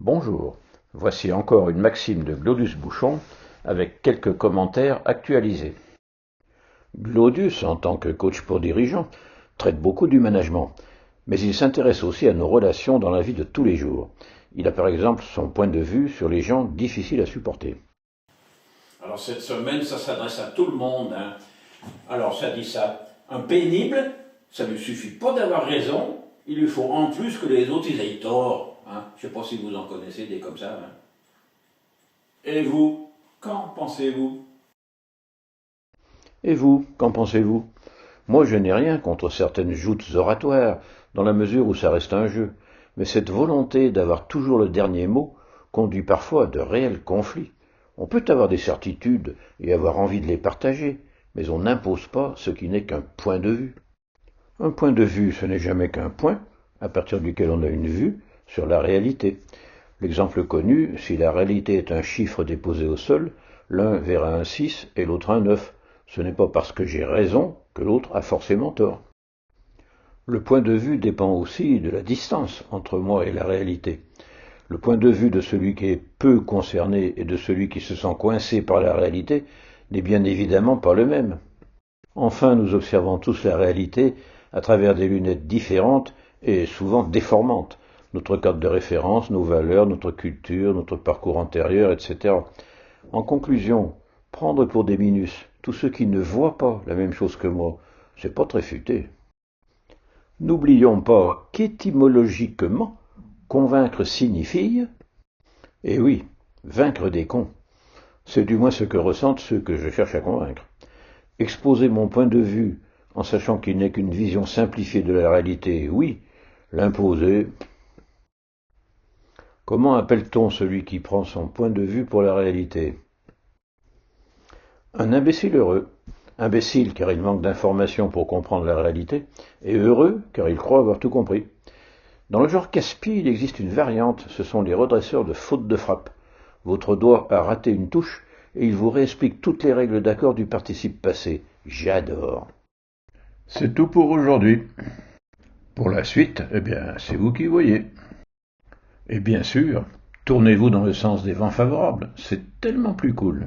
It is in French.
Bonjour, voici encore une maxime de Glodius Bouchon avec quelques commentaires actualisés. Glodius, en tant que coach pour dirigeants, traite beaucoup du management, mais il s'intéresse aussi à nos relations dans la vie de tous les jours. Il a par exemple son point de vue sur les gens difficiles à supporter. Alors cette semaine, ça s'adresse à tout le monde, hein. Alors ça dit ça. Un pénible, ça ne suffit pas d'avoir raison, il lui faut en plus que les autres ils aient tort, hein. Je ne sais pas si vous en connaissez des comme ça, hein. Et vous, qu'en pensez-vous? Et vous, qu'en pensez-vous? Moi, je n'ai rien contre certaines joutes oratoires, dans la mesure où ça reste un jeu, mais cette volonté d'avoir toujours le dernier mot conduit parfois à de réels conflits. On peut avoir des certitudes et avoir envie de les partager, mais on n'impose pas ce qui n'est qu'un point de vue. Un point de vue, ce n'est jamais qu'un point, à partir duquel on a une vue sur la réalité. L'exemple connu, si la réalité est un chiffre déposé au sol, l'un verra un 6 et l'autre un 9. Ce n'est pas parce que j'ai raison que l'autre a forcément tort. Le point de vue dépend aussi de la distance entre moi et la réalité. Le point de vue de celui qui est peu concerné et de celui qui se sent coincé par la réalité n'est bien évidemment pas le même. Enfin, nous observons tous la réalité à travers des lunettes différentes et souvent déformantes. Notre cadre de référence, nos valeurs, notre culture, notre parcours antérieur, etc. En conclusion, prendre pour des minus tous ceux qui ne voient pas la même chose que moi, c'est pas très futé. N'oublions pas qu'étymologiquement, convaincre signifie, et oui, vaincre des cons. C'est du moins ce que ressentent ceux que je cherche à convaincre. Exposer mon point de vue en sachant qu'il n'est qu'une vision simplifiée de la réalité, oui, l'imposer. Comment appelle-t-on celui qui prend son point de vue pour la réalité? Un imbécile heureux. Imbécile car il manque d'informations pour comprendre la réalité, et heureux car il croit avoir tout compris. Dans le genre casse-pied, il existe une variante, ce sont les redresseurs de faute de frappe. Votre doigt a raté une touche et il vous réexplique toutes les règles d'accord du participe passé. J'adore. C'est tout pour aujourd'hui. Pour la suite, eh bien, c'est vous qui voyez. Et bien sûr, tournez-vous dans le sens des vents favorables, c'est tellement plus cool.